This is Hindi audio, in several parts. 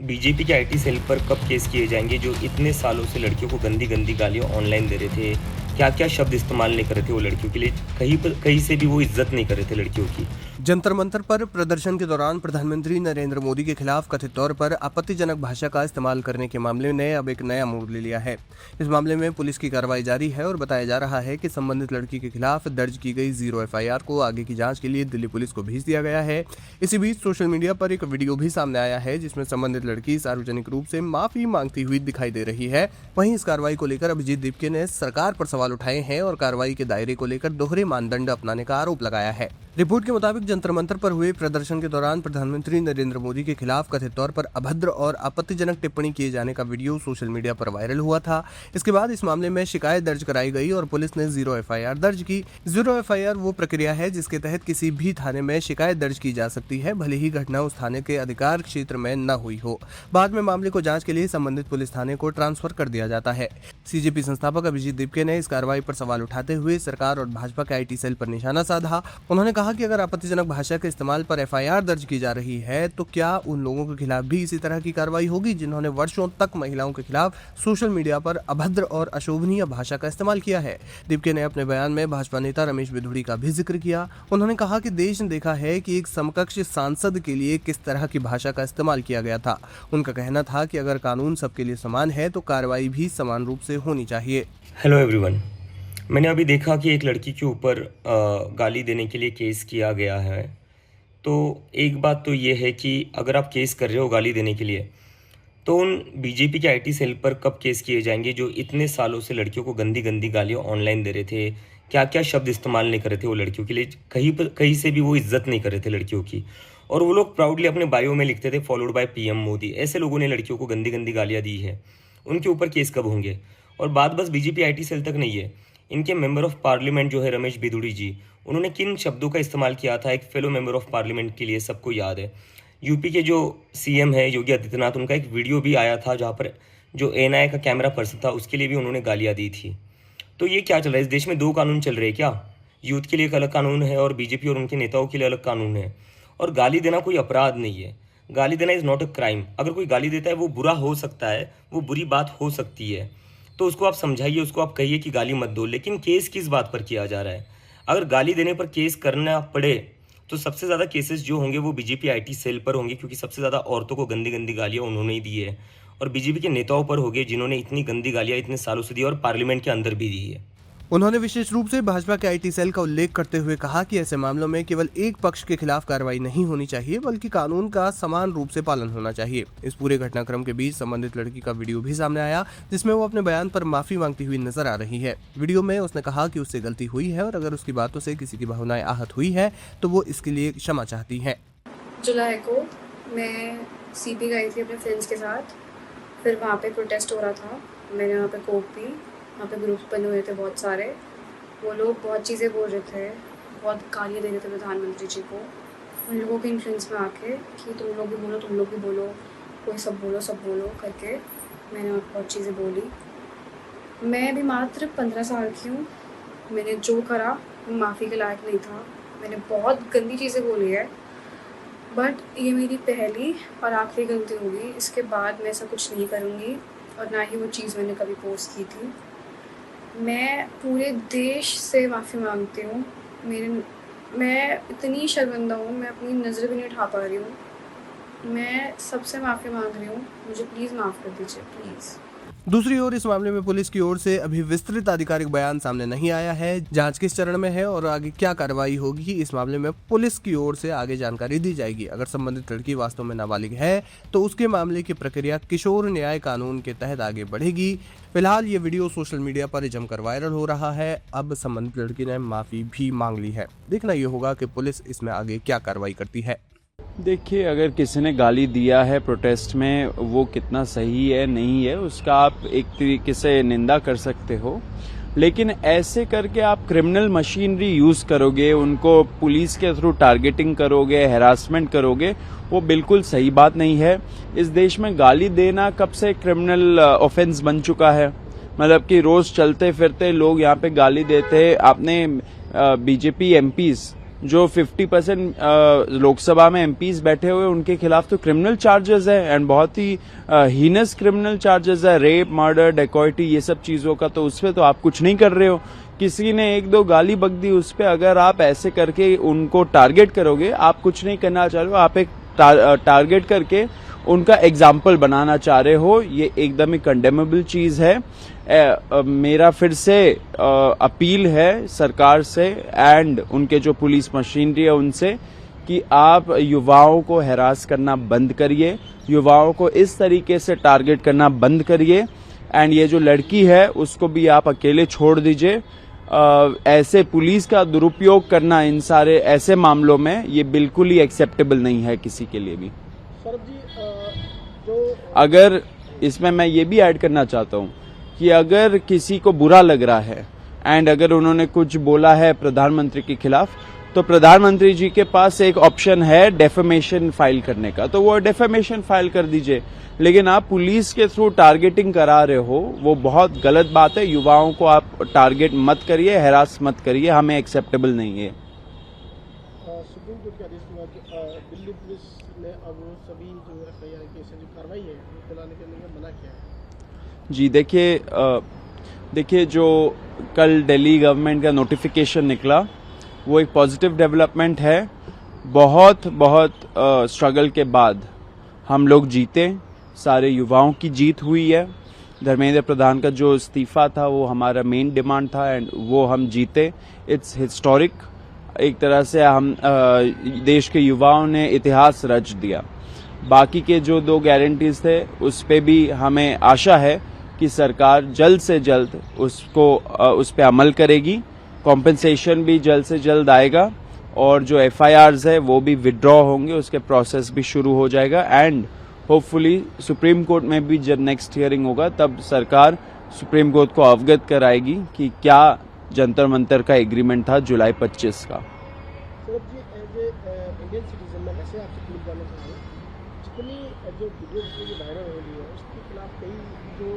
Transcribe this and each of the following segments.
बीजेपी के आईटी सेल पर कब केस किए जाएंगे जो इतने सालों से लड़कियों को गंदी गंदी गालियां ऑनलाइन दे रहे थे। क्या क्या शब्द इस्तेमाल नहीं कर रहे थे वो लड़कियों के लिए, कहीं से भी वो इज्जत नहीं कर रहे थे लड़कियों की। जंतर मंतर पर प्रदर्शन के दौरान प्रधानमंत्री नरेंद्र मोदी के खिलाफ कथित तौर पर आपत्तिजनक भाषा का इस्तेमाल करने के मामले ने अब एक नया मोड़ ले लिया है। इस मामले में पुलिस की कार्रवाई जारी है और बताया जा रहा है कि संबंधित लड़की के खिलाफ दर्ज की गई 0 FIR को आगे की जांच के लिए दिल्ली पुलिस को भेज दिया गया है। इसी बीच सोशल मीडिया पर एक वीडियो भी सामने आया है जिसमें संबंधित लड़की सार्वजनिक रूप से माफी मांगती हुई दिखाई दे रही है। वहीं इस कार्रवाई को लेकर अभिजीत दीपके ने सरकार पर सवाल उठाए हैं और कार्रवाई के दायरे को लेकर दोहरे मानदंड अपनाने का आरोप लगाया है। रिपोर्ट के मुताबिक जंतर मंतर पर हुए प्रदर्शन के दौरान प्रधानमंत्री नरेंद्र मोदी के खिलाफ कथित तौर पर अभद्र और आपत्तिजनक टिप्पणी किए जाने का वीडियो सोशल मीडिया पर वायरल हुआ था। इसके बाद इस मामले में शिकायत दर्ज कराई गई और पुलिस ने 0 FIR दर्ज की। 0 FIR वो प्रक्रिया है जिसके तहत किसी भी थाने में शिकायत दर्ज की जा सकती है, भले ही घटना उस थाने के अधिकार क्षेत्र में न हुई हो। बाद में मामले को जांच के लिए संबंधित पुलिस थाने को ट्रांसफर कर दिया जाता है। CJP संस्थापक अभिजीत दीपके ने इस कार्रवाई पर सवाल उठाते हुए सरकार और भाजपा के IT सेल पर निशाना साधा। उन्होंने कहा कि अगर आपत्तिजनक भाषा के इस्तेमाल पर FIR दर्ज की जा रही है तो क्या उन लोगों के खिलाफ भी इसी तरह की कार्रवाई होगी जिन्होंने वर्षों तक महिलाओं के खिलाफ सोशल मीडिया पर अभद्र और अशोभनीय भाषा का इस्तेमाल किया है। दीपके ने अपने बयान में भाजपा नेता रमेश बिधूड़ी का भी जिक्र किया। उन्होंने कहा कि देश ने देखा है कि एक समकक्ष सांसद के लिए किस तरह की भाषा का इस्तेमाल किया गया था। उनका कहना था कि अगर कानून सबके लिए समान है तो कार्रवाई भी समान रूप से होनी चाहिए। हेलो एवरीवन, मैंने अभी देखा कि एक लड़की के ऊपर गाली देने के लिए केस किया गया है। तो एक बात तो ये है कि अगर आप केस कर रहे हो गाली देने के लिए, तो उन बीजेपी के आईटी सेल पर कब केस किए जाएंगे जो इतने सालों से लड़कियों को गंदी गंदी गालियां ऑनलाइन दे रहे थे। क्या क्या शब्द इस्तेमाल नहीं कर रहे थे वो लड़कियों के लिए, कहीं से भी वो इज्जत नहीं कर रहे थे लड़कियों की। और वो लोग प्राउडली अपने बायो में लिखते थे फॉलोड बाय PM मोदी। ऐसे लोगों ने लड़कियों को गंदी गंदी गालियाँ दी है, उनके ऊपर केस कब होंगे। और बात बस बीजेपी आईटी सेल तक नहीं है, इनके मेंबर ऑफ पार्लियामेंट जो है रमेश बिधूड़ी जी, उन्होंने किन शब्दों का इस्तेमाल किया था एक फेलो मेंबर ऑफ पार्लियामेंट के लिए सबको याद है। यूपी के जो CM है योगी आदित्यनाथ, उनका एक वीडियो भी आया था जहाँ पर जो ANI का कैमरा पर्सन था उसके लिए भी उन्होंने गालियाँ दी थी। तो ये क्या चल रहा है, इस देश में 2 कानून चल रहे हैं क्या? यूथ के लिए एक अलग कानून है और बीजेपी और उनके नेताओं के लिए अलग कानून है। और गाली देना कोई अपराध नहीं है, गाली देना इज़ नॉट अ क्राइम। अगर कोई गाली देता है वो बुरा हो सकता है, वो बुरी बात हो सकती है, तो उसको आप समझाइए, उसको आप कहिए कि गाली मत दो। लेकिन केस किस बात पर किया जा रहा है? अगर गाली देने पर केस करना पड़े तो सबसे ज़्यादा केसेस जो होंगे वो बीजेपी आईटी सेल पर होंगे, क्योंकि सबसे ज़्यादा औरतों को गंदी गंदी गालियाँ उन्होंने ही दी है। और बीजेपी के नेताओं पर होंगे जिन्होंने इतनी गंदी गालियाँ इतने सालों से दी और पार्लियामेंट के अंदर भी दी है। उन्होंने विशेष रूप से भाजपा के IT सेल का उल्लेख करते हुए कहा कि ऐसे मामलों में केवल एक पक्ष के खिलाफ कार्रवाई नहीं होनी चाहिए बल्कि कानून का समान रूप से पालन होना चाहिए। इस पूरे घटनाक्रम के बीच संबंधित लड़की का वीडियो भी सामने आया जिसमें वो अपने बयान पर माफी मांगती हुई नजर आ रही है। वीडियो में उसने कहा कि उससे गलती हुई है और अगर उसकी बातों से किसी की भावनाएं आहत हुई है तो वो इसके लिए क्षमा चाहती है। जुलाई को मैं CP गई थी अपने फ्रेंड्स के साथ, फिर वहाँ पे प्रोटेस्ट हो रहा था। मैंने वहाँ पे कोक पी, वहाँ पे ग्रुप्स बने हुए थे बहुत सारे। वो लोग बहुत चीज़ें बोल रहे थे, बहुत गालियाँ दे रहे थे प्रधानमंत्री जी को। उन लोगों के इन्फ्लुएंस में आके कि तुम लोग भी बोलो, तुम लोग भी बोलो, कोई सब बोलो करके मैंने बहुत चीज़ें बोली। मैं भी मात्र 15 साल की हूँ। मैंने जो करा वो माफ़ी के लायक नहीं था। मैंने बहुत गंदी चीज़ें बोली है, बट ये मेरी पहली और आखिरी गलती होगी। इसके बाद मैं ऐसा कुछ नहीं करूँगी और ना ही वो चीज़ मैंने कभी पोस्ट की थी। मैं पूरे देश से माफ़ी मांगती हूँ। मैं इतनी शर्मिंदा हूँ, मैं अपनी नज़र भी नहीं उठा पा रही हूँ। मैं सबसे माफ़ी मांग रही हूँ, मुझे प्लीज़ माफ़ कर दीजिए, प्लीज़। दूसरी ओर इस मामले में पुलिस की ओर से अभी विस्तृत आधिकारिक बयान सामने नहीं आया है। जांच किस चरण में है और आगे क्या कार्रवाई होगी, इस मामले में पुलिस की ओर से आगे जानकारी दी जाएगी। अगर संबंधित लड़की वास्तव में नाबालिग है तो उसके मामले की प्रक्रिया किशोर न्याय कानून के तहत आगे बढ़ेगी। फिलहाल ये वीडियो सोशल मीडिया पर जमकर वायरल हो रहा है। अब संबंधित लड़की ने माफी भी मांग ली है। देखना ये होगा कि पुलिस इसमें आगे क्या कार्रवाई करती है। देखिए, अगर किसी ने गाली दिया है प्रोटेस्ट में, वो कितना सही है नहीं है उसका आप एक तरीके से निंदा कर सकते हो, लेकिन ऐसे करके आप क्रिमिनल मशीनरी यूज करोगे, उनको पुलिस के थ्रू टारगेटिंग करोगे, हैरासमेंट करोगे, वो बिल्कुल सही बात नहीं है। इस देश में गाली देना कब से क्रिमिनल ऑफेंस बन चुका है, मतलब कि रोज चलते फिरते लोग यहाँ पे गाली देते हैं। आपने बीजेपी MPs जो 50% लोकसभा में एमपीज बैठे हुए उनके खिलाफ तो क्रिमिनल चार्जेस है एंड बहुत ही हीनस क्रिमिनल चार्जेस है, रेप, मर्डर, डेकॉइटी, ये सब चीजों का। तो उस पर तो आप कुछ नहीं कर रहे हो। किसी ने एक दो गाली बक दी, उस पर अगर आप ऐसे करके उनको टारगेट करोगे, आप कुछ नहीं करना चाह रहे हो, आप एक टारगेट करके उनका एग्जाम्पल बनाना चाह रहे हो, ये एकदम ही कंडेमेबल चीज है। मेरा फिर से अपील है सरकार से एंड उनके जो पुलिस मशीनरी है उनसे कि आप युवाओं को हैरास करना बंद करिए, युवाओं को इस तरीके से टारगेट करना बंद करिए एंड ये जो लड़की है उसको भी आप अकेले छोड़ दीजिए। ऐसे पुलिस का दुरुपयोग करना इन सारे ऐसे मामलों में ये बिल्कुल ही एक्सेप्टेबल नहीं है किसी के लिए भी। सौरभ जी, अगर इसमें मैं ये भी ऐड करना चाहता हूँ कि अगर किसी को बुरा लग रहा है एंड अगर उन्होंने कुछ बोला है प्रधानमंत्री के खिलाफ, तो प्रधानमंत्री जी के पास एक ऑप्शन है डेफेमेशन फाइल करने का, तो वो डेफेमेशन फाइल कर दीजिए। लेकिन आप पुलिस के थ्रू टारगेटिंग करा रहे हो, वो बहुत गलत बात है। युवाओं को आप टारगेट मत करिए, हैरास मत करिए, हमें एक्सेप्टेबल नहीं है। सुप्रीम कोर्ट के आदेश के बाद दिल्ली पुलिस ने अब सभी जो एफआईआर केस जो कार्रवाई है वो चलाने के लिए मना किया है। जी देखिए जो कल दिल्ली गवर्नमेंट का नोटिफिकेशन निकला वो एक पॉजिटिव डेवलपमेंट है। बहुत स्ट्रगल के बाद हम लोग जीते, सारे युवाओं की जीत हुई है। धर्मेंद्र प्रधान का जो इस्तीफा था वो हमारा मेन डिमांड था एंड वो हम जीते। It's historic. एक तरह से हम देश के युवाओं ने इतिहास रच दिया। बाकी के जो 2 गारंटीज थे उस पे भी हमें आशा है कि सरकार जल्द से जल्द उस पे अमल करेगी। कॉम्पेंसेशन भी जल्द से जल्द आएगा और जो एफआईआर्स है वो भी विड्रॉ होंगे, उसके प्रोसेस भी शुरू हो जाएगा एंड होपफुली सुप्रीम कोर्ट में भी जब नेक्स्ट हियरिंग होगा तब सरकार सुप्रीम कोर्ट को अवगत कराएगी कि क्या जंतर मंतर का एग्रीमेंट था जुलाई 25 का। Saurabh ji, as a Indian citizen मैं वैसे आपसे पूछ जानना चाहूँ, जितनी जो वीडियो जितनी वायरल हो रही है उसके खिलाफ कई जो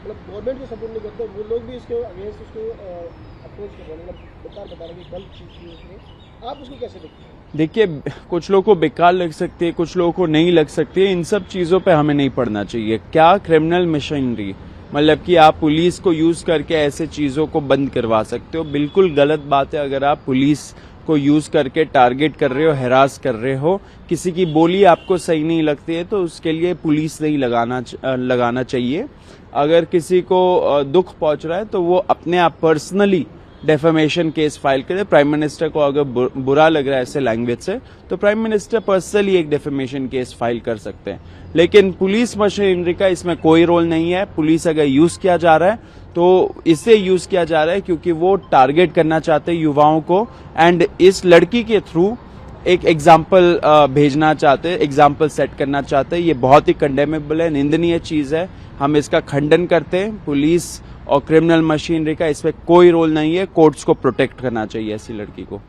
मतलब गवर्नमेंट को सपोर्ट नहीं करते वो लोग भी इसके अगेंस्ट उसको अप्रोच कर रहे हैं, मतलब बेकार बता रहे हैं कि गलत चीज़ की उसमें, आप उसको कैसे देखते हैं? देखिए, कुछ लोगों को बेकार लग सकती है, कुछ लोगों को नहीं लग सकती है। इन सब चीजों पे हमें नहीं पड़ना चाहिए। क्या क्रिमिनल मशीनरी, मतलब कि आप पुलिस को यूज करके ऐसे चीजों को बंद करवा सकते हो, बिल्कुल गलत बात है। अगर आप पुलिस को यूज करके टारगेट कर रहे हो, हैरास कर रहे हो, किसी की बोली आपको सही नहीं लगती है तो उसके लिए पुलिस नहीं लगाना चाहिए। अगर किसी को दुख पहुंच रहा है तो वो अपने आप पर्सनली डेफेमेशन केस फाइल करे। प्राइम मिनिस्टर को अगर बुरा लग रहा है ऐसे लैंग्वेज से तो प्राइम मिनिस्टर पर्सनली एक डेफेमेशन केस फाइल कर सकते हैं। लेकिन पुलिस मशीनरी का इसमें कोई रोल नहीं है। पुलिस अगर यूज किया जा रहा है तो इसे यूज किया जा रहा है क्योंकि वो टारगेट करना चाहते हैं युवाओं को एंड इस लड़की के थ्रू एक एग्जाम्पल भेजना चाहते हैं, एग्जाम्पल सेट करना चाहते हैं। ये बहुत ही कंडेमेबल है, निंदनीय चीज है। हम इसका खंडन करते हैं। पुलिस और क्रिमिनल मशीनरी का इसमें कोई रोल नहीं है। कोर्ट्स को प्रोटेक्ट करना चाहिए ऐसी लड़की को।